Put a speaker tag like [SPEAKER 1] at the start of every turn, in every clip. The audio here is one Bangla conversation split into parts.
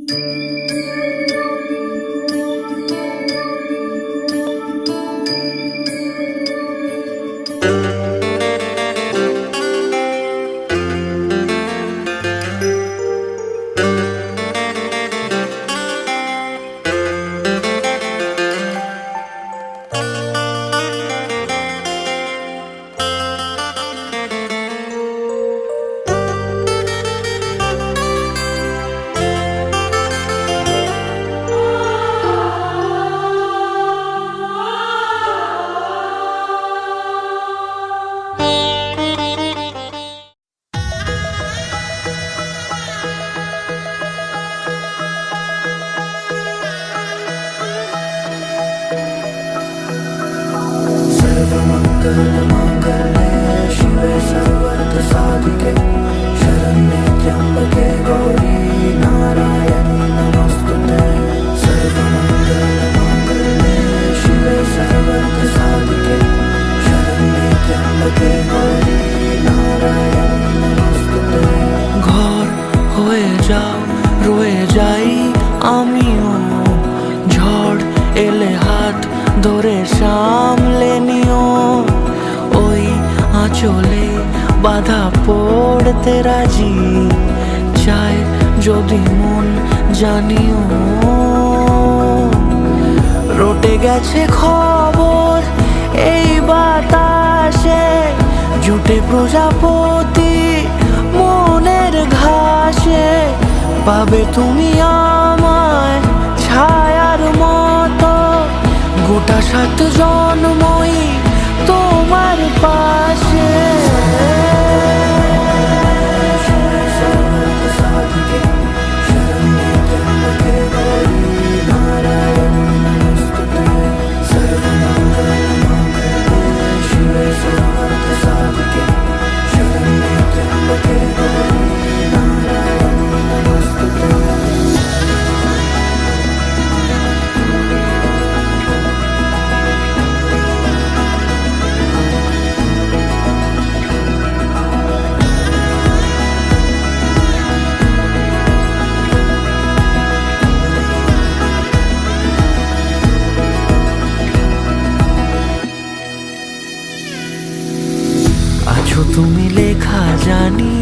[SPEAKER 1] सर्वमङ्गलमाङ्गल्ये शिवे सर्वार्थसाधिके शरण्ये त्र्यम्बके गौरी नारायणी नमोस्तुते। सर्वमङ्गलमाङ्गल्ये शिवे सर्वार्थसाधिके शरण्ये त्र्यम्बके गौरी नारायणी नमोस्तुते। ঘর হয়ে যাও রয়ে যাই আমিও, ঝড় এলে হাত ধরে সামলে নিও, ওই আঁচলে বাধা পড়তে রাজি চায় যদি মন জানিও। রটে গেছে খবর এই বাতাসে, জুটে প্রজাপতি মনের ঘাসে, পাবে তুমি আমায় ছায়ার মতো, গোটা 7 জন্মই তোমার পাশে। আছো তুমি লেখা জানি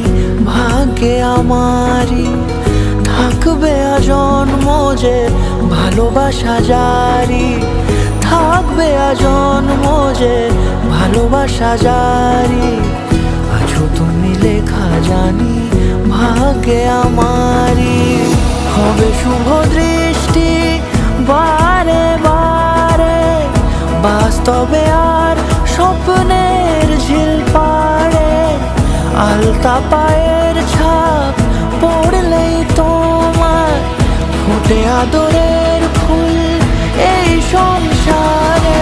[SPEAKER 1] ভাগ্যে আমারই, থাকবে আজন্ম যে ভালোবাসা জারি, থাকবে আজন্ম যে ভালোবাসা জারি। আছো তুমি লেখা জানি ভাগ্যে আমারই, হবে শুভ দৃষ্টি বারে বারে, বাস্তবে আর স্বপ্নের ঝিল পাড়ে, আলতা পায়ের ছাপ পড়লেই তোমার ফুটে আদরের ফুল এই সংসারে।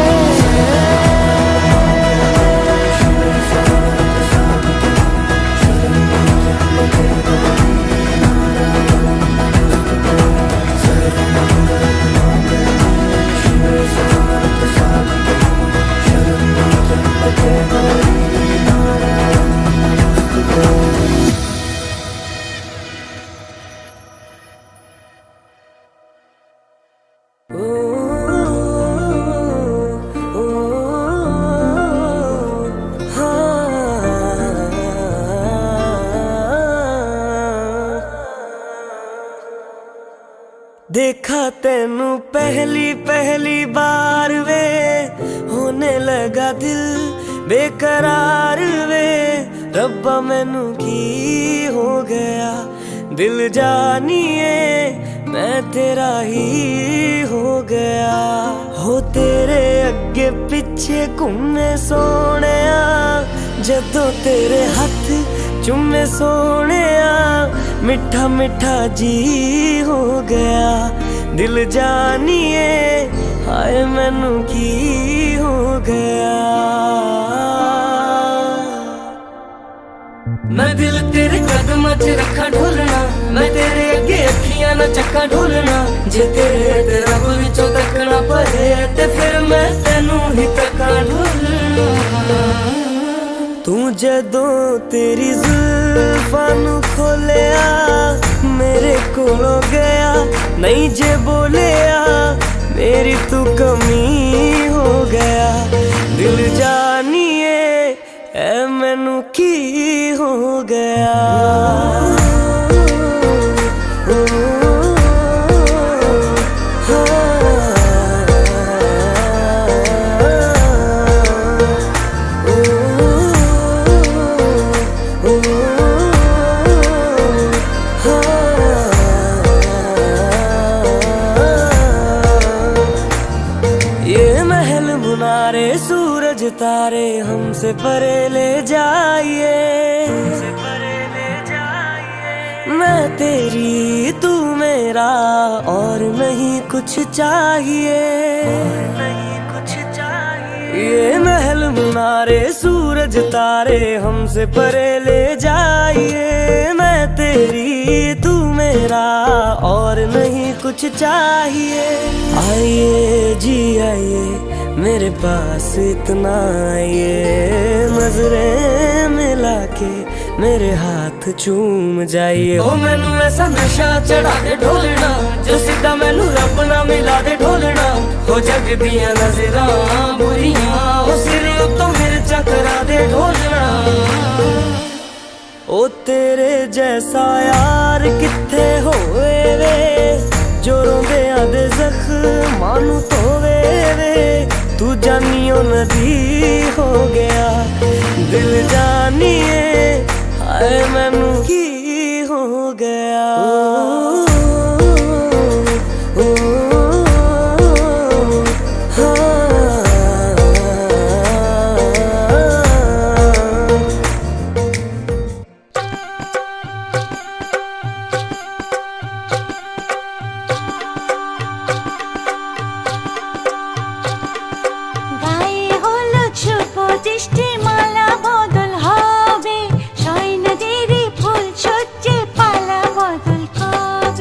[SPEAKER 1] देखा तेनू पहली पहली बार वे, होने लगा दिल बेकरार वे, रब्बा मैनू की हो गया दिल जानिए मैं तेरा ही हो गया। हो तेरे अगे पिछे घूमे सोहणिया, जदों तेरे हथ चुमे सोहणिया, मिठा मिठा जी हो गया दिल जानिए हाय मैनू की हो गया। मैं दिल तेरे कदमां च रखा ढोलना, मैं तेरे अगे अखियां ना चक्का ढोलना, जे तेरे ते रब विचों तकना पए ते फिर मैं तेनू ही तक्का ढोलना। तू जदों तेरी जुल्फां नू खोलिया मेरे कोलों गया, नहीं जे बोले मेरी तू कमी हो गया दिल जानिए ऐ मैनू की हो गया मुनारे सूरज तारे हमसे परे ले जाइए मैं तेरी तू मेरा और नहीं कुछ चाहिए ये महल मुनारे सूरज तारे हमसे परे ले जाइए मैं तेरी तू मेरा और नहीं कुछ चाहिए आइए जी आइए मेरे पास इतना आइए नजरें मिला के मेरे हाथ चूम जाइए ओ मैनू ऐसा नशा चढ़ा दे ढोलना जो सीधा मैनू रब ना मिला दे ढोलना हो जग दियां नजरां बुरियां ओ सिर उत्तों मिर्चा करा दे ढोलना ओ तेरे जैसा यार किथे होए वे जो रोंदियां दे जख्मां नू धोवे वे तू जानियो नदी हो गया दिल जानिए हाय मैनू की हो गया
[SPEAKER 2] মালা বদল হবে সয় নদীর ফুল সজ্জে পালা বদল কবে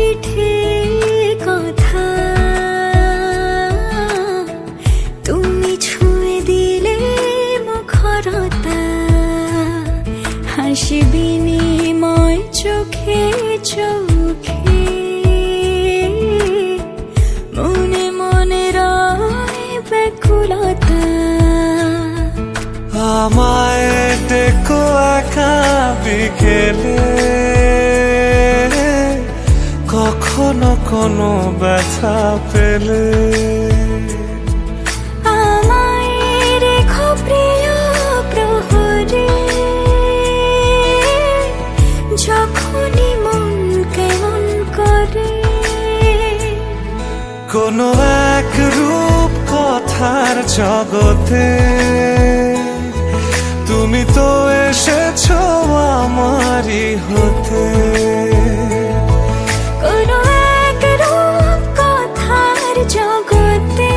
[SPEAKER 2] পিঠে কথা তুমি ছুঁয়ে দিলে মুখরতা হাসি বিনিময় চোখে চোখে মনে মনে রয় ব্যাকুলতা
[SPEAKER 3] আমায় দেখো একা বিকেলে কখনো কোনো ব্যথা পেলে
[SPEAKER 2] আমায় রেখো প্রিয় প্রহরে যখনই মন কেমন করে
[SPEAKER 3] কোনো এক রূপ কথার জগতে তুমি তো এসেছো আমারই হতে
[SPEAKER 2] কোনো এক রূপ কথার জগতে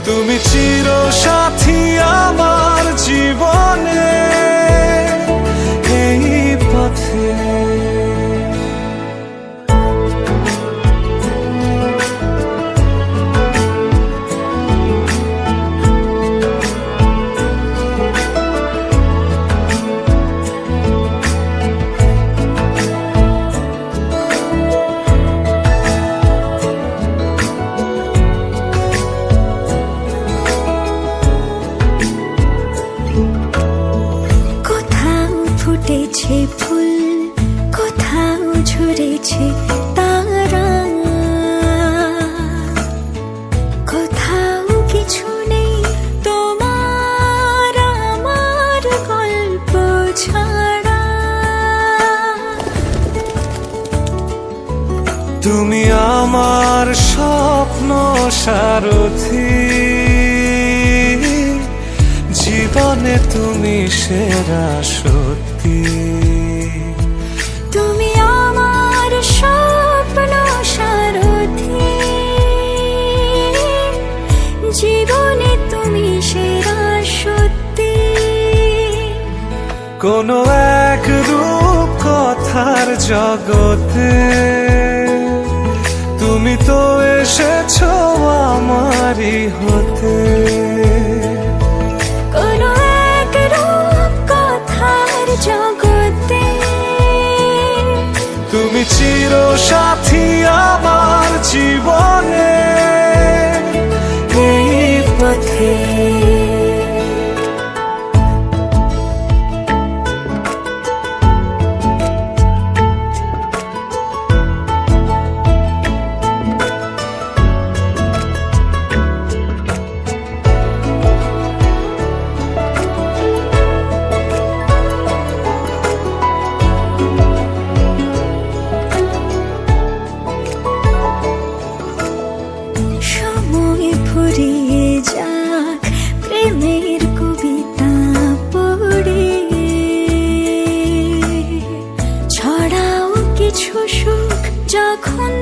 [SPEAKER 3] তুমি চির সাথী আমার জীবনে এই পথে
[SPEAKER 2] ফুটেছে ফুল কোথাও ঝরেছে তারা কোথাও কিছু নেই তোমার আমার গল্প ছাড়া
[SPEAKER 3] তুমি আমার স্বপ্ন সারথি জীবনে তুমি সেরা সত্যি
[SPEAKER 2] তুমি আমার স্বপ্ন সারথি জীবনে তুমি সেরা সত্যি
[SPEAKER 3] কোনো এক রূপ কথার জগতে তুমি তো এসেছো আমারই হতে
[SPEAKER 2] কোনো এক রূপ কথার জগতে
[SPEAKER 3] তুমি চির সাথী আমার জীবনে
[SPEAKER 2] এই পথে ফুরিয়ে যাক প্রেমের কবিতা পড়ে ছড়াও কিছু সুখ যখন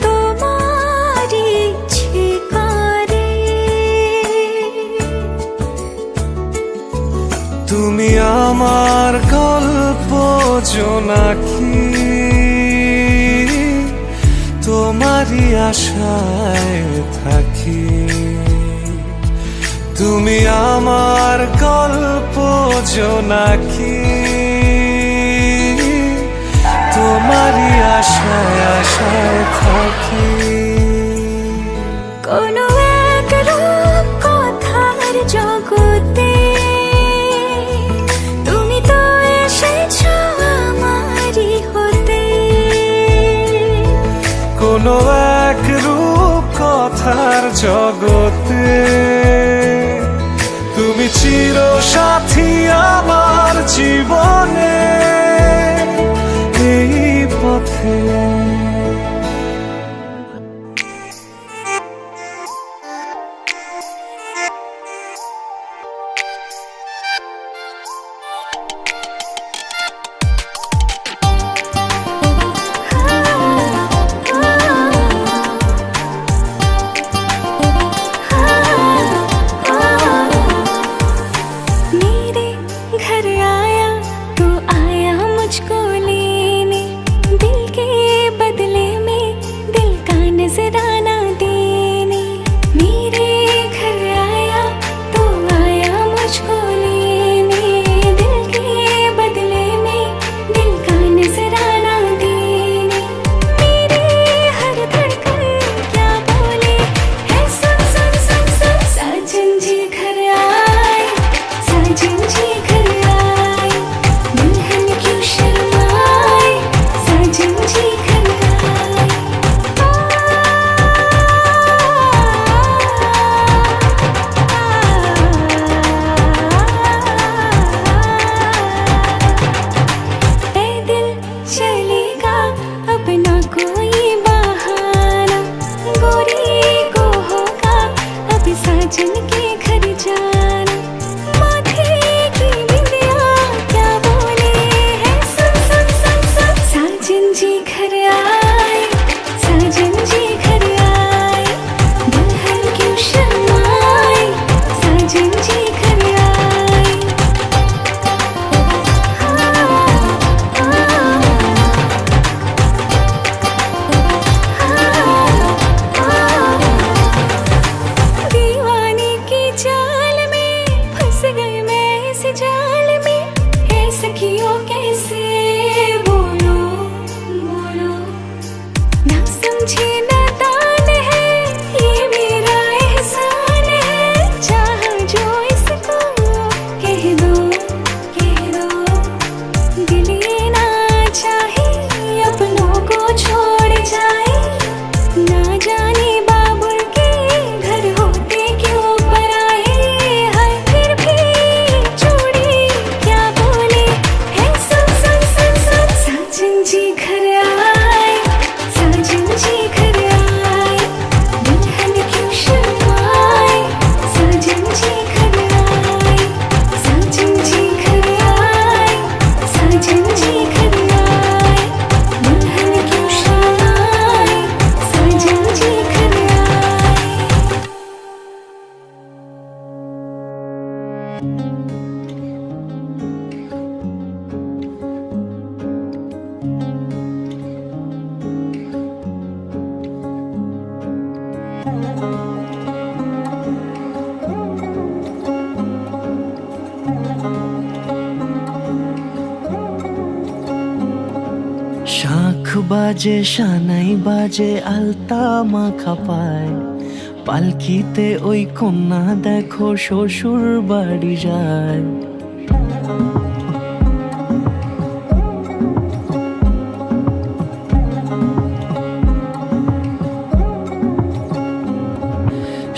[SPEAKER 2] তোমার ইচ্ছে করে
[SPEAKER 3] তুমি আমার গল্প জোনাকি তোমারই আশায় থাকি তুমি আমার গল্প জোনাকি তোমারই আশায় আশায় থাকি
[SPEAKER 2] কোনো এক রূপ কথার জগতে তুমি তো এসেছো আমারই হতে
[SPEAKER 3] কোনো এক রূপ কথার জগতে তুমি চির সাথী আমার জীবনে এই পথে
[SPEAKER 2] घर आया तो आया मुझको लेने दिल के कोई बहाना, गोरी को होगा अब साजन के घर जाना। माथे की बिंदिया क्या बोले है, सुन सुन सुन सुन। साजन जी घर आए, साजन जी घर आए, दुल्हन क्यों शर्माए, साजन जी घर आए। दीवाने की चाल में फंस गई मैं इस जाल में, है सखियों कैसे बोलो बोलो। ना समझे नादान है ये मेरा एहसान है, चाह जो इसको कह दो कह दो। दिल ये ना चाहे अपनों को छोड़ जाए, ना जाने बाबुल के घर होते क्यों पराए। हाय फिर भी जोड़ी क्या बोले है, सुन सुन सुन सुन। साजन जी घर आए, साजन जी घर आए, दुल्हन क्यों शर्माए, साजन जी घर आए। साजन जी घर आए, साजन जी घर आए, दुल्हन क्यों शर्माए, साजन जी घर आए।
[SPEAKER 1] শাঁখ বাজে সানাই বাজে আলতা মাখা পায়, পালকিতে ওই কন্যা দেখো শ্বশুর বাড়ি যায়।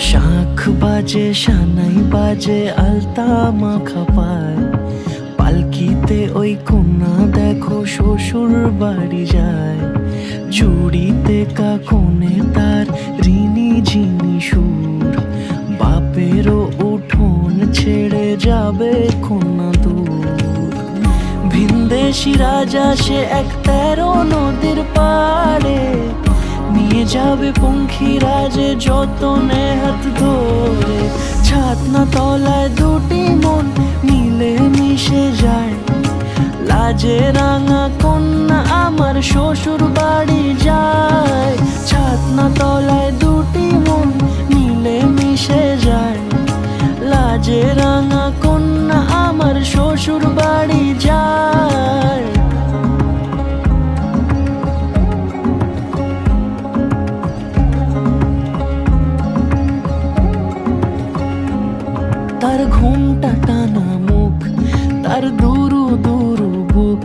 [SPEAKER 1] শাঁখ বাজে সানাই বাজে আলতা মাখা পায়, পালকিতে ওই কন্যা দেখো শ্বশুর বাড়ি যায়। চুড়িতে কাকনে তার ঋণী ঝিনি সুর, বাপেরও উঠোন ছেড়ে যাবে কন্যা দূর। ভিনদেশি রাজা সে এক 13 নদীর পাড়ে, নিয়ে যাবে পঙ্খিরাজে যতনে হাত ধরে। ছাতনা তলায় দুটি মন মিলে মিশে যায়, লাজে রাঙা কন্যা আমার শ্বশুর বাড়ি যায়। ছাতনা তলায় দুটি মন মিলে মিশে যায়, লাজে রাঙা কন্যা আমার শ্বশুর বাড়ি যায়। তার ঘুমটা টানা মুখ, তার দুরু দুরু বুক,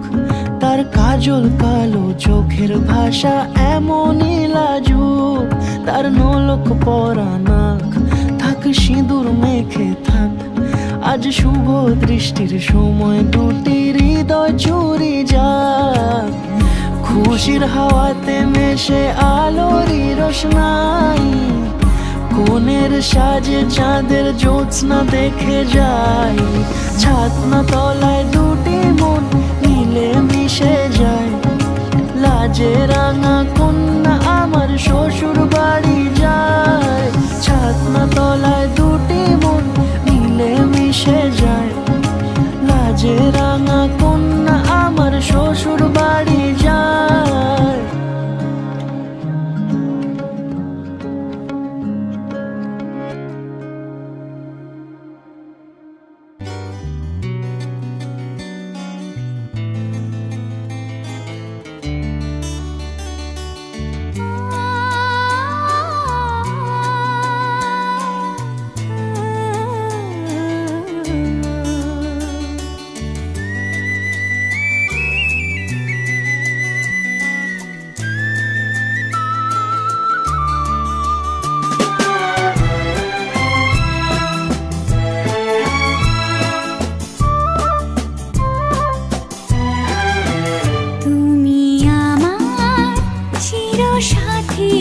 [SPEAKER 1] তার কাজল কালো চোখের ভাষা এমনই লাজুক। তার নোলক পরা নাক, থাক সিঁদুর মেখে থাক, আজ শুভ দৃষ্টির সময় দুটি হৃদয় চুরি যাক। খুশির হাওয়াতে মেশে আলোরই রোশনাই, কোণের সাজে চাঁদের জ্যোৎস্না দেখে যাই। ছাতনা তলায় দুটি মন মিলে মিশে যায়, লাজে রাঙা কন্যা আমার শ্বশুর বাড়ি যায়। ছাতনা তলায় দুটি মন মিলে মিশে যায়, লাজে রাঙা কন্যা আমার শ্বশুর বাড়ি যায়।
[SPEAKER 2] সাথী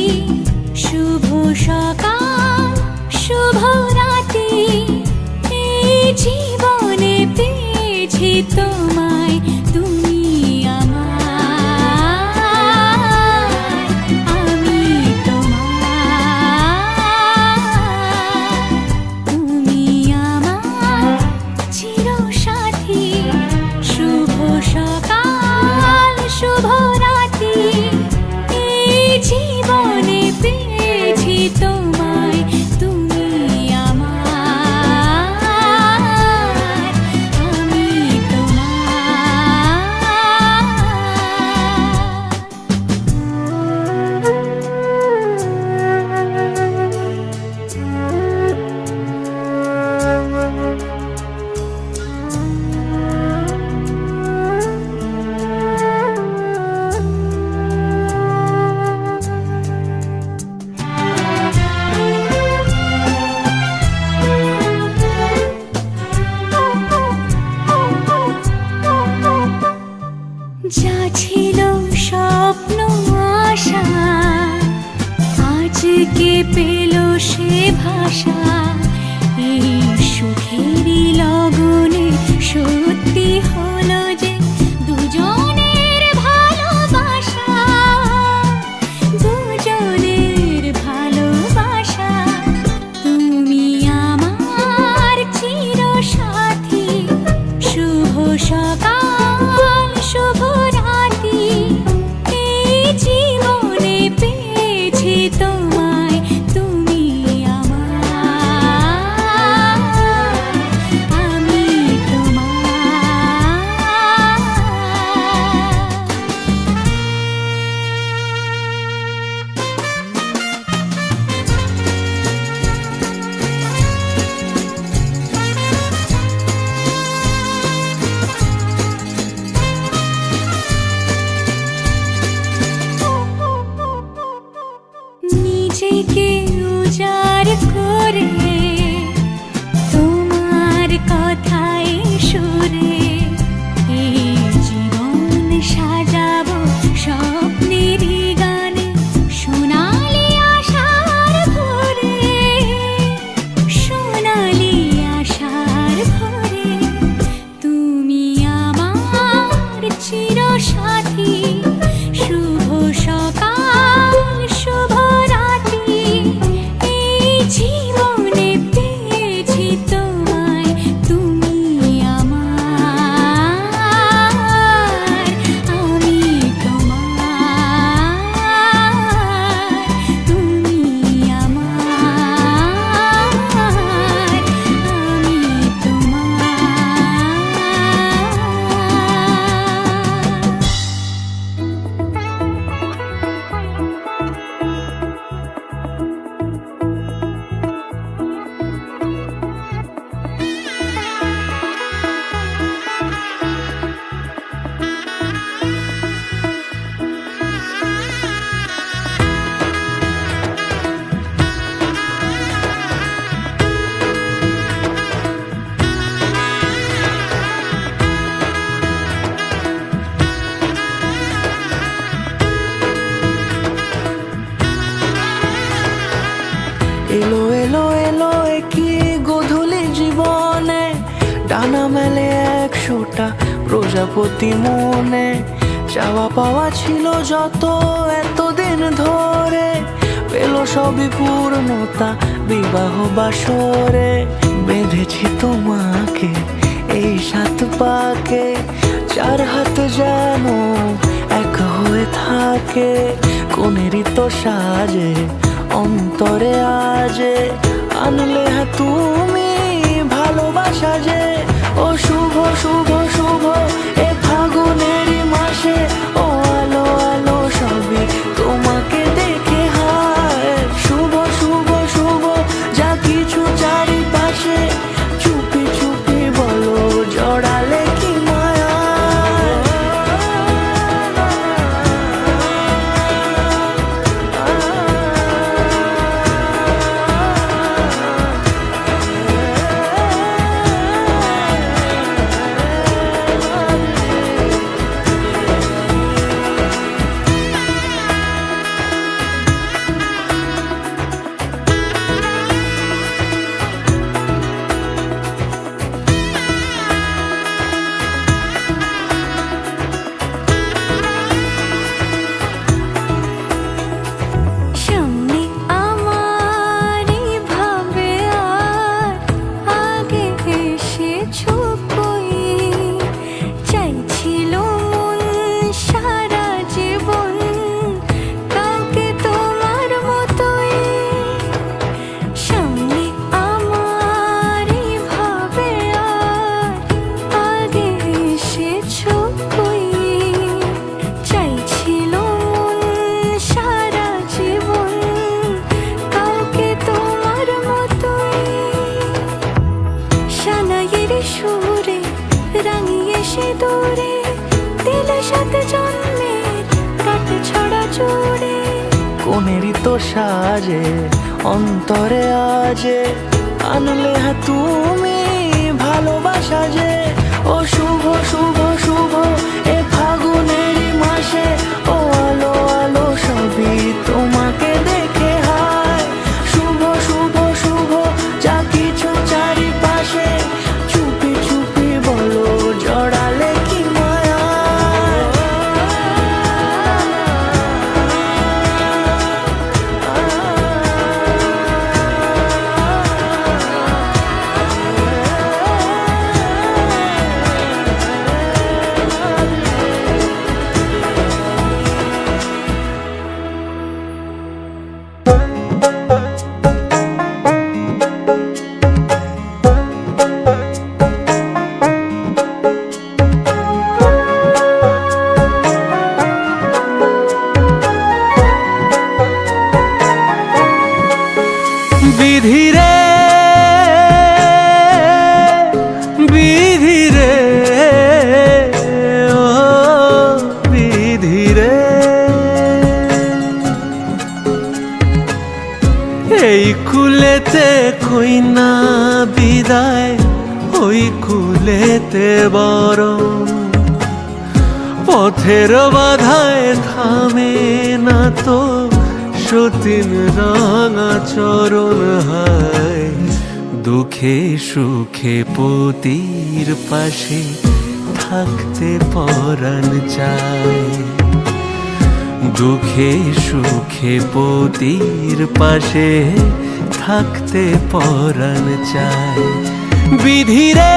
[SPEAKER 2] শুভ সকাল শুভ রাতি এই জীবনে পেয়েছি তোমায় তুমি আমার আমি তোমার তুমি আমার চির সাথী শুভ সকাল শুভ রাতি এই জীবনে পেয়েছি তোমায় তুমি আমার আমি যা ছিল স্বপ্ন আশা আজকে পেল সে ভাষা এই সুখেরই লগনে সত্যি হলো যে দুজনের ভালোবাসা দুজনের ভালোবাসা তুমি আমার চির সাথী শুভ সকাল শুভ রাতি এই জীবনে পেয়েছি তোমায় তুমি আমার আমি নিজেকে উজাড় করে তোমার কথায় সুরে এই জীবন সাজাবো স্বপ্নেরই গানে সোনালি আশার ভোরে সোনালি আশার ভোরে তুমি আমার চির সাথী শুভ সকাল শুভ রাতি এই জীবনে পেয়েছি তোমায় তুমি আমার আমি তোমার তুমি আমার আমি তোমার
[SPEAKER 4] এলো এলো এলো কি গধূলি জীবনে ডানা মেলে 100টা প্রজাপতি মনে চাওয়া পাওয়া ছিল যত এতদিন ধরে পেল সবই পূর্ণতা বিবাহ বাসরে বেঁধেছি তোমাকে এই 7 পাকে 4 হাত যেন এক হয়ে থাকে কোনেরই তো সাজে অন্তরে আজে আনলে তুমি ভালোবাসা যে ও শুভ শুভ শুভ এ ফাগুনেরই মাসে ও আলো আলো সবই তোমাকে দেখে হায় শুভ শুভ শুভ যা কিছু চারিপাশে চুপি চুপি বলো জড়ালে কি মায়া কোনেরই তো সাজে অন্তরে আজে আনলে হ্যাঁ তুমি ভালোবাসা যে ও শুভ শুভ শুভ এ ফাগুনেরই মাসে ও আলো আলো সবই তোমাকে দেখে হায় শুভ শুভ শুভ যা কিছু চারিপাশে চুপি চুপি বলো জড়ালে কি মায়া
[SPEAKER 3] বিধিরে বিধিরে ও বিধিরে এই কুলেতে কই না বিদায় ওই কুলেতে বরং পথের বাধায় থামে না তো সতীন রাঙা চরণ হায় দুঃখে সুখে পতির পাশে থাকতে পরাণ চায় দুঃখে সুখে পতির পাশে থাকতে পরাণ চায় বিধিরে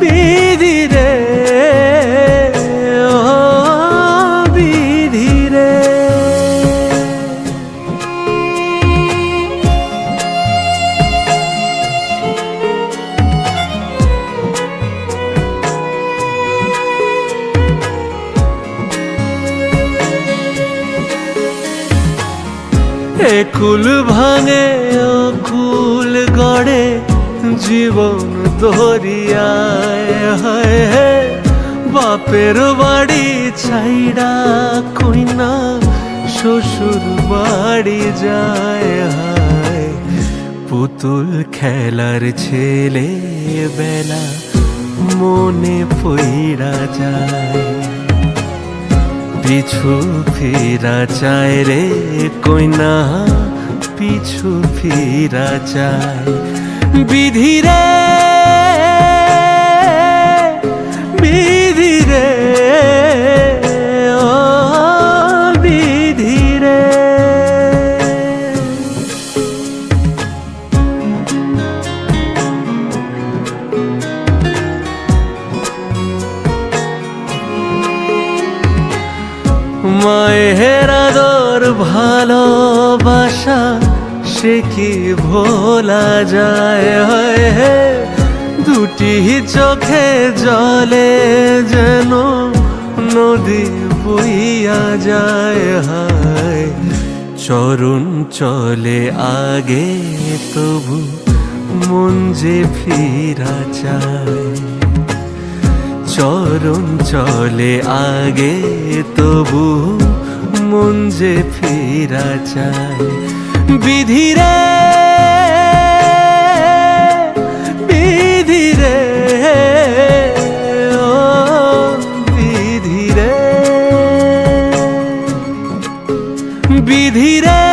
[SPEAKER 3] বিধিরে ও বিধিরে একুল ভাঙে অকুল গড়ে জীবন দরিয়ায় হায় হে বাপের বাড়ি ছাইড়া কইনা শ্বশুর বাড়ি যায় হায় পুতুল খেলার ছেলে বেলা মনে পইড়া যায় পিছু ফিরা চায় রে কইনা পিছু ফিরা চায় বিধিরে বিধিরে ও বিধিরে মায়ের আদর ভালোবাসা সে কি ভোলা যায় হায় হে দুটি চোখে জলে যেন নদী বইয়া যায় হায় চরণ চলে আগে তবু মন যে ফিরা চায় চরণ চলে আগে তবু মন যে ফিরা চায় বিধিরে বিধিরে ও বিধিরে বিধিরে